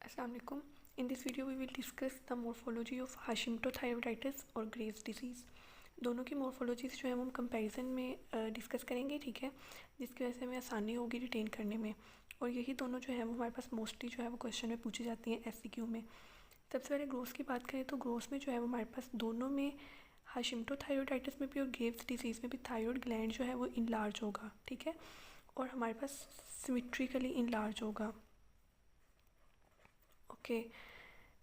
Assalamu alaikum. In this video we will discuss the morphology of Hashimoto thyroiditis और Graves disease. दोनों की morphologies जो है वो हम कंपैरिजन में डिस्कस करेंगे, ठीक है, जिसकी वजह से हमें आसानी होगी रिटेन करने में। और यही दोनों जो है वो हमारे पास मोस्टली जो है वो क्वेश्चन में पूछी जाती हैं एससीक्यू में। सबसे पहले ग्रोथ की बात करें तो ग्रोथ में जो है वो हमारे पास दोनों में हाशिमोटो थायराइडाइटिस में भी और ग्रेव्स डिसीज़ में भी थायराइड ग्लैंड जो है वो इनलार्ज होगा, ठीक है, और हमारे पास सिमेट्रिकली इनलार्ज होगा। ओके,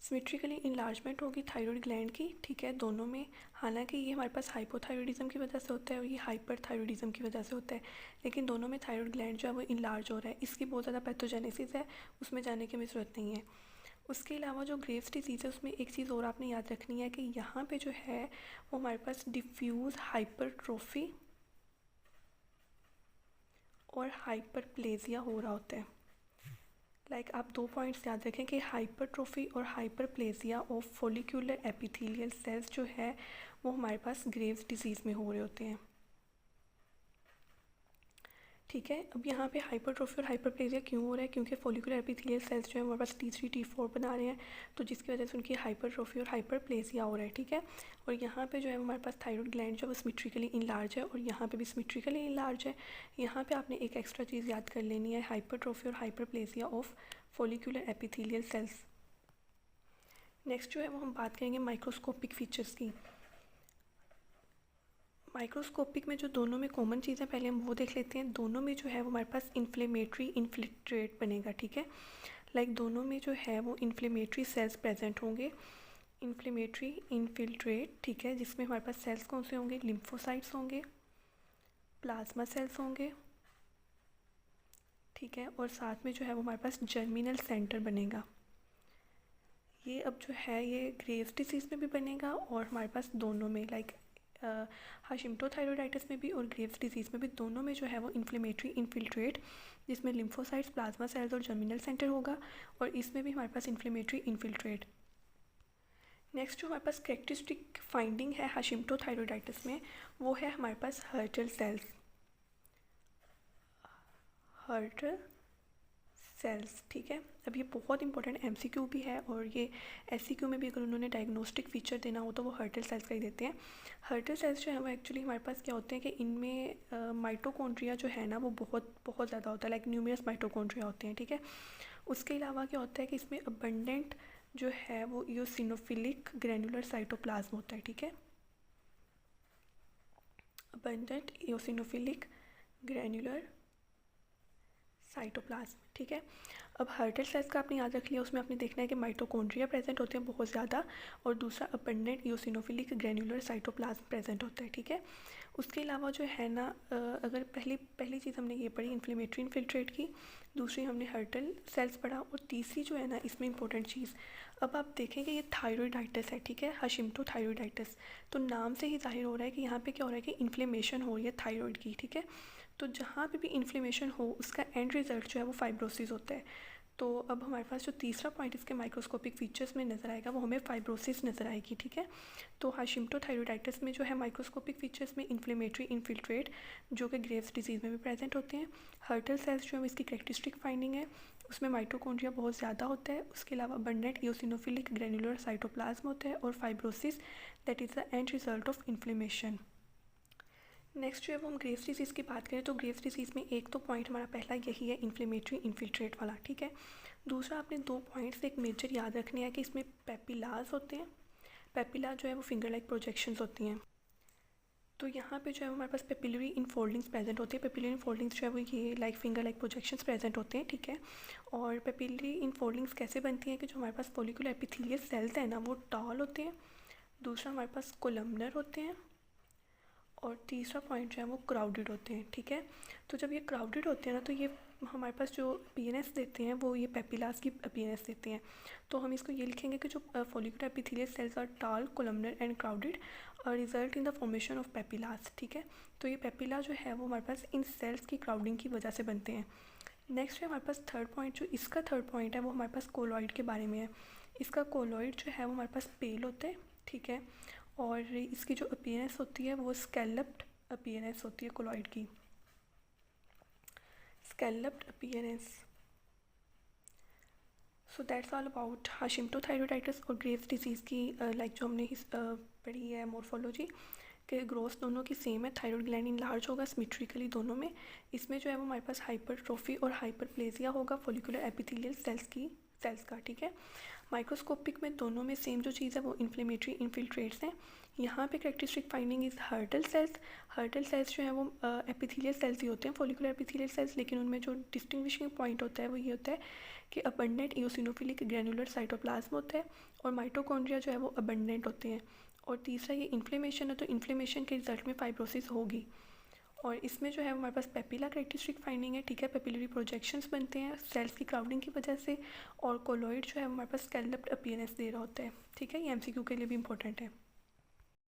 सिमेट्रिकली इनलार्जमेंट होगी थायराइड ग्लैंड की, ठीक है, दोनों में। हालांकि ये हमारे पास हाइपोथायरॉयडिज्म की वजह से होता है और ये हाइपरथायरॉयडिज्म की वजह से होता है, लेकिन दोनों में थायराइड ग्लैंड जो है वो इनलार्ज हो रहा है। इसकी बहुत ज़्यादा पैथोजेनेसिस है, उसमें जाने की हमें ज़रूरत नहीं है। उसके अलावा जो ग्रेव्स डिसीज़ है उसमें एक चीज़ और आपने याद रखनी है कि यहाँ पे जो है वो हमारे पास डिफ्यूज़ हाइपरट्रोफी और हाइपरप्लेजिया हो रहा होता है। आप दो पॉइंट्स याद रखें कि हाइपरट्रोफी और hyperplasia of follicular epithelial sales जो है वो हमारे पास ग्रेव्स डिजीज़ में हो रहे होते हैं, ठीक है। अब यहाँ पे हाइपरट्रोफी और हाइपरप्लेजिया क्यों हो रहा है? क्योंकि फोलिकुलर एपिथेलियल सेल्स जो है हमारे पास T3 T4 बना रहे हैं, तो जिसकी वजह से उनकी हाइपरट्रोफी और हाइपरप्लेजिया हो रहा है, ठीक है। और यहाँ पे जो है हमारे पास थायराइड ग्लैंड जो है वो सिमेट्रिकली इनलार्ज है और यहाँ पे भी सिमेट्रिकली इनलार्ज है। यहाँ पे आपने एक एक्स्ट्रा चीज़ याद कर लेनी है, हाइपरट्रोफी और hyperplasia of follicular epithelial sales. Next जो है वो हम बात करेंगे माइक्रोस्कोपिक फीचर्स की। माइक्रोस्कोपिक में जो दोनों में कॉमन चीज़ें पहले हम वो देख लेते हैं। दोनों में जो है वो हमारे पास इन्फ्लेमेटरी इन्फिल्ट्रेट बनेगा, ठीक है। दोनों में जो है वो इन्फ्लेमेटरी सेल्स प्रेजेंट होंगे, इन्फ्लेमेटरी इन्फिल्ट्रेट, ठीक है, जिसमें हमारे पास सेल्स कौन से होंगे? लिम्फोसाइट्स होंगे, प्लाज्मा सेल्स होंगे, ठीक है, और साथ में जो है वो हमारे पास जर्मिनल सेंटर बनेगा। ये अब जो है ये ग्रेव्स डिसीज़ में भी बनेगा और हमारे पास दोनों में हाशिमोटो थायराइडाइटिस में भी और ग्रेव्स डिजीज़ में भी दोनों में जो है वो इन्फ्लेमेटरी इन्फिल्ट्रेट, जिसमें लिम्फोसाइट्स, प्लाज्मा सेल्स और जर्मिनल सेंटर होगा, और इसमें भी हमारे पास इन्फ्लेमेटरी इन्फिल्ट्रेट। नेक्स्ट जो हमारे पास कैरेक्टरिस्टिक फाइंडिंग है हाशिमोटो थायराइडाइटिस में वो है हमारे पास हर्टल सेल्स, हर्टल सेल्स, ठीक है। अब ये बहुत इंपॉर्टेंट एमसीक्यू भी है और ये एससीक्यू में भी अगर उन्होंने डायग्नोस्टिक फीचर देना हो तो वो हर्टल सेल्स का ही देते हैं। हर्टल सेल्स जो है वो एक्चुअली हमारे पास क्या होते हैं कि इनमें माइटोकॉन्ड्रिया जो है ना वो बहुत बहुत ज़्यादा होता है, न्यूमरस माइटोकॉन्ड्रिया होते हैं, ठीक है। उसके अलावा क्या होता है कि इसमें अबंडेंट जो है वो इयोसिनोफिलिक ग्रैनुलर साइटोप्लाज्म होता है, ठीक है, अबंडेंट इयोसिनोफिलिक ग्रैनुलर साइटोप्लाज्म, ठीक है। अब हर्टल सेल्स का आपने याद रख लिया, उसमें आपने देखना है कि माइटोकॉन्ड्रिया प्रेजेंट होते हैं बहुत ज़्यादा और दूसरा अबंडेंट इयोसिनोफिलिक ग्रैनुलर साइटोप्लाज्म प्रेजेंट होता है, ठीक है। उसके अलावा जो है ना अगर पहली चीज़ हमने ये पढ़ी इन्फ्लेमेटरी इन्फिल्ट्रेट की, दूसरी हमने हर्टल सेल्स पढ़ा और तीसरी जो है ना इसमें इंपॉर्टेंट चीज़, अब आप देखेंगे ये थायराइडाइटिस है, ठीक है, हाशिमोटो थायराइडाइटिस, तो नाम से ही जाहिर हो रहा है कि यहाँ पे क्या हो रहा है कि इन्फ्लेमेशन हो रही है थायराइड की, ठीक है। तो जहाँ पे भी इन्फ्लेमेशन हो उसका एंड रिजल्ट जो है वो फाइब्रोसिस होता है। तो अब हमारे पास जो तीसरा पॉइंट इसके माइक्रोस्कोपिक फीचर्स में नज़र आएगा वो हमें फाइब्रोसिस नज़र आएगी, ठीक है। तो हाशिमोटो थायराइडाइटिस में जो है माइक्रोस्कोपिक फीचर्स में इन्फ्लेमेटरी इन्फिल्ट्रेट जो कि ग्रेव्स डिजीज़ में भी प्रेजेंट होते हैं, हर्टल सेल्स जो है इसकी कैरेक्टरिस्टिक फाइंडिंग है, उसमें माइटोकॉन्ड्रिया बहुत ज़्यादा होता है, उसके अलावा अबंडेंट इयोसिनोफिलिक ग्रैनुलर साइटोप्लाज्म होता है, और fibrosis that is the end result of inflammation. Next जो है वो हम ग्रेव्स डिसीज़ की बात करें तो ग्रेव्स डिसीज़ में एक तो पॉइंट हमारा पहला यही है इन्फ्लेमेटरी इन्फिल्ट्रेट वाला, ठीक है। दूसरा आपने दो पॉइंट्स एक मेजर याद रखने हैं कि इसमें पेपिलाज होते हैं, पेपिला जो है वो फिंगर लाइक प्रोजेक्शंस होती हैं। तो यहाँ पे जो है हमारे पास पेपिलरी इनफोल्डिंग्स प्रेजेंट होती है, पेपिलरी इनफोल्डिंग्स जो है वो ये फिंगर लाइक प्रोजेक्शंस प्रेजेंट होते हैं, ठीक है। और पेपिलरी इनफोल्डिंग्स कैसे बनती हैं कि जो हमारे पास फोलिकुलर एपिथेलियल सेल्स है ना वो टॉल होते हैं, दूसरा हमारे पास कोलमनर होते हैं, और तीसरा पॉइंट जो है वो क्राउडेड होते हैं, ठीक है। तो जब ये क्राउडेड होते हैं ना तो ये हमारे पास जो अपीयरेंस देते हैं वो ये पेपिलास की अपीयरेंस देते हैं। तो हम इसको ये लिखेंगे कि जो follicular epithelial cells are tall, columnar and crowded result in the formation of papillae, ठीक है। तो ये पेपिला जो है वो हमारे पास इन सेल्स की क्राउडिंग की वजह से बनते हैं। नेक्स्ट है हमारे पास थर्ड पॉइंट, जो इसका थर्ड पॉइंट है वो हमारे पास कोलॉइड के बारे में है। इसका कोलॉइड जो है वो हमारे पास पेल होते हैं, ठीक है, और इसकी जो अपीयरेंस होती है वो स्कैलप्ड अपीयरेंस होती है कोलॉइड की, scalloped appearance. So that's all about Hashimoto thyroiditis और ग्रेव्स डिजीज़ की लाइक जो हमने पढ़ी है मोर्फोलॉजी के ग्रोथ दोनों की सेम है। थायरॉइड ग्लैंड इनलार्ज होगा सिमेट्रिकली दोनों में। इसमें जो है वो हमारे पास हाइपरट्रोफी और हाइपरप्लेजिया होगा फॉलिकुलर एपिथेलियल सेल्स का, ठीक है। माइक्रोस्कोपिक में दोनों में सेम जो चीज़ है वो इन्फ्लेमेटरी इन्फिल्ट्रेट्स हैं। यहाँ पे characteristic finding is Hurthle cells जो है वो एपिथेलियल सेल्स ही होते हैं, फॉलिकुलर एपिथेलियल सेल्स, लेकिन उनमें जो डिस्टिंग्विशिंग पॉइंट होता है वो ये होता है कि अबंडेंट इओसिनोफिलिक ग्रैनुलर साइटोप्लाज्म होता है और माइटोकॉन्ड्रिया जो है वो अबंडेंट होते हैं। और तीसरा ये इन्फ्लेमेशन है, तो इन्फ्लेमेशन के रिजल्ट में फाइब्रोसिस होगी। और इसमें जो है हमारे पास पेपिला कैरेक्टरिस्टिक फाइंडिंग है, ठीक है। पेपिलरी प्रोजेक्शंस बनते हैं सेल्स की क्राउडिंग की वजह से। और कोलॉइड जो है हमारे पास स्कैलप्ड अपीयरेंस दे रहा होता है, ठीक है। ये एमसीक्यू के लिए भी इंपॉर्टेंट है।